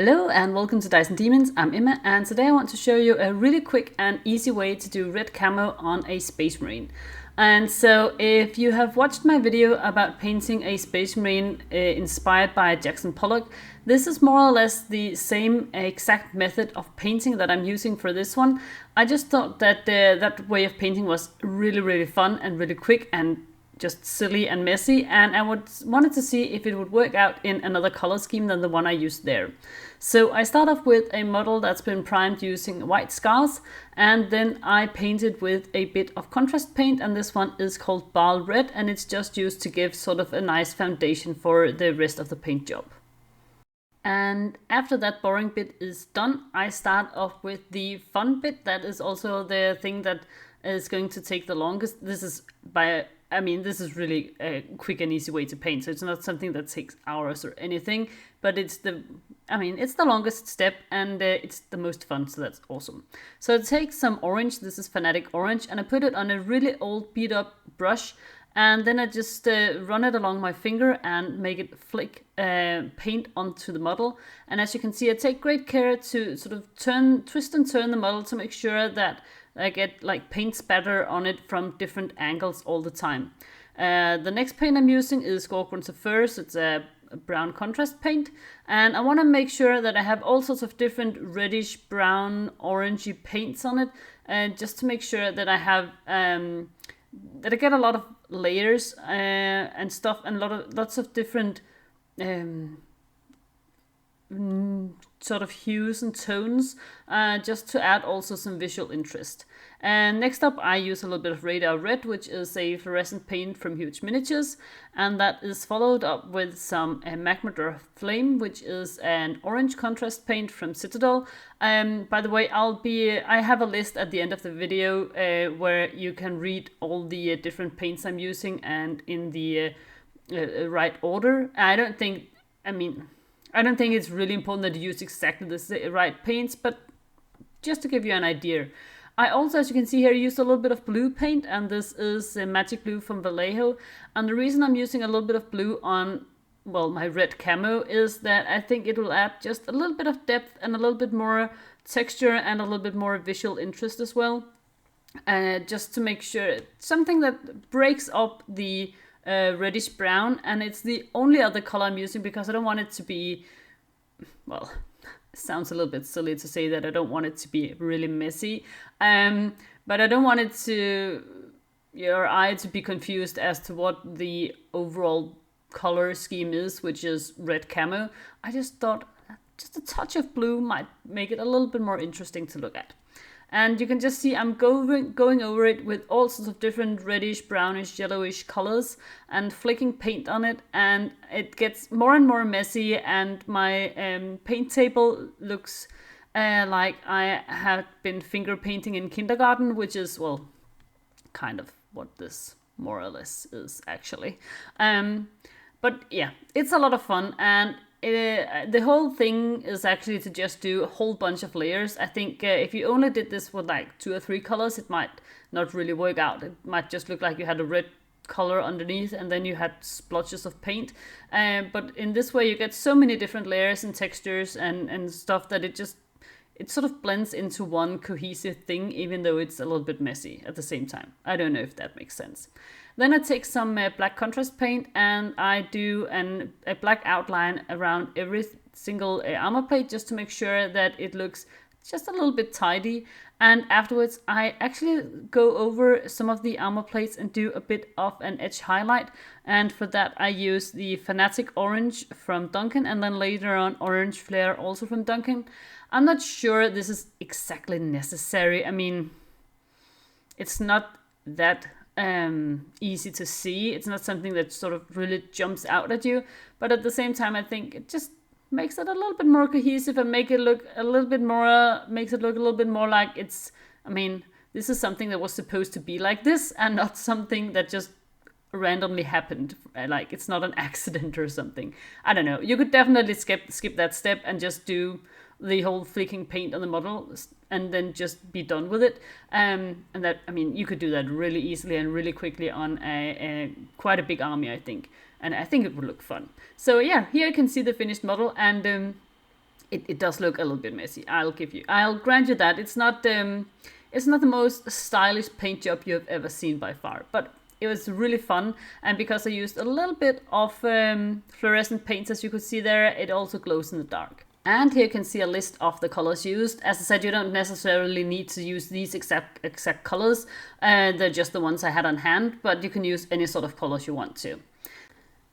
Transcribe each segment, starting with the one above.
Hello and welcome to Dice and Demons. I'm Emma, and today I want to show you a really quick and easy way to do red camo on a Space Marine. And so if you have watched my video about painting a Space Marine inspired by Jackson Pollock, this is more or less the same exact method of painting that I'm using for this one. I just thought that that way of painting was really fun and really quick and just silly and messy, and I wanted to see if it would work out in another color scheme than the one I used there. So I start off with a model that's been primed using white scars, and then I painted with a bit of contrast paint, and this one is called Ball Red, and it's just used to give sort of a nice foundation for the rest of the paint job. And after that boring bit is done, I start off with the fun bit. That is also the thing that is going to take the longest. This is really a quick and easy way to paint, so it's not something that takes hours or anything, but it's the longest step, and it's the most fun, so that's awesome. So I take some orange, this is Fanatic Orange, and I put it on a really old beat up brush, and then I just run it along my finger and make it flick paint onto the model. And as you can see, I take great care to sort of twist and turn the model to make sure that I get like paint spatter on it from different angles all the time. The next paint I'm using is Gorgons of Furs. It's a brown contrast paint, and I want to make sure that I have all sorts of different reddish, brown, orangey paints on it, just to make sure that I have that I get a lot of layers and stuff, and lots of different sort of hues and tones, just to add also some visual interest. And next up I use a little bit of Radar Red, which is a fluorescent paint from Huge Miniatures, and that is followed up with some Magmador Flame, which is an orange contrast paint from Citadel. By the way, I have a list at the end of the video where you can read all the different paints I'm using and in the right order. I don't think it's really important that you use exactly the right paints, but just to give you an idea. I also, as you can see here, used a little bit of blue paint, and this is Magic Blue from Vallejo. And the reason I'm using a little bit of blue on, well, my red camo is that I think it will add just a little bit of depth and a little bit more texture and a little bit more visual interest as well. Just to make sure, something that breaks up the reddish brown, and it's the only other color I'm using because I don't want it to be, well, it sounds a little bit silly to say that I don't want it to be really messy, but I don't want it to, your eye to be confused as to what the overall color scheme is, which is red camo. I just thought just a touch of blue might make it a little bit more interesting to look at. And you can just see I'm going over it with all sorts of different reddish, brownish, yellowish colors and flicking paint on it, and it gets more and more messy, and my paint table looks like I had been finger painting in kindergarten, which is, well, kind of what this more or less is actually. But yeah, it's a lot of fun, and the whole thing is actually to just do a whole bunch of layers. I think if you only did this with like 2 or 3 colors, it might not really work out. It might just look like you had a red color underneath and then you had splotches of paint. But in this way you get so many different layers and textures and stuff that it sort of blends into one cohesive thing, even though it's a little bit messy at the same time. I don't know if that makes sense. Then I take some black contrast paint and I do a black outline around every single armor plate, just to make sure that it looks just a little bit tidy. And afterwards I actually go over some of the armor plates and do a bit of an edge highlight. And for that I use the Fanatic Orange from Duncan, and then later on Orange Flare also from Duncan. I'm not sure this is exactly necessary. I mean, it's not that easy to see. It's not something that sort of really jumps out at you, but at the same time I think it just makes it a little bit more cohesive and makes it look a little bit more like it's, I mean, this is something that was supposed to be like this and not something that just randomly happened, like it's not an accident or something. I don't know, you could definitely skip that step and just do the whole flicking paint on the model and then just be done with it. And that, I mean, you could do that really easily and really quickly on a quite a big army, I think. And I think it would look fun. So yeah, here you can see the finished model, and it does look a little bit messy. I'll grant you that. It's not the most stylish paint job you have ever seen by far, but it was really fun. And because I used a little bit of fluorescent paints, as you could see there, it also glows in the dark. And here you can see a list of the colors used. As I said, you don't necessarily need to use these exact colors. They're just the ones I had on hand, but you can use any sort of colors you want to.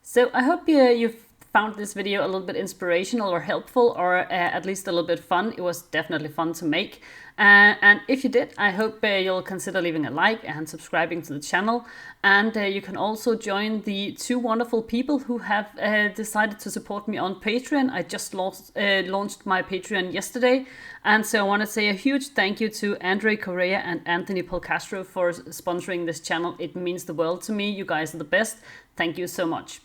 So I hope you've found this video a little bit inspirational or helpful, or at least a little bit fun. It was definitely fun to make. And if you did, I hope you'll consider leaving a like and subscribing to the channel. And you can also join the 2 wonderful people who have decided to support me on Patreon. I just launched my Patreon yesterday. And so I want to say a huge thank you to Andre Correa and Anthony Polcastro for sponsoring this channel. It means the world to me. You guys are the best. Thank you so much.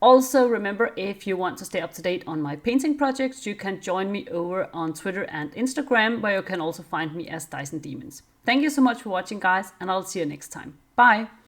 Also, remember, if you want to stay up to date on my painting projects, you can join me over on Twitter and Instagram, where you can also find me as Dyson Demons. Thank you so much for watching, guys, and I'll see you next time. Bye!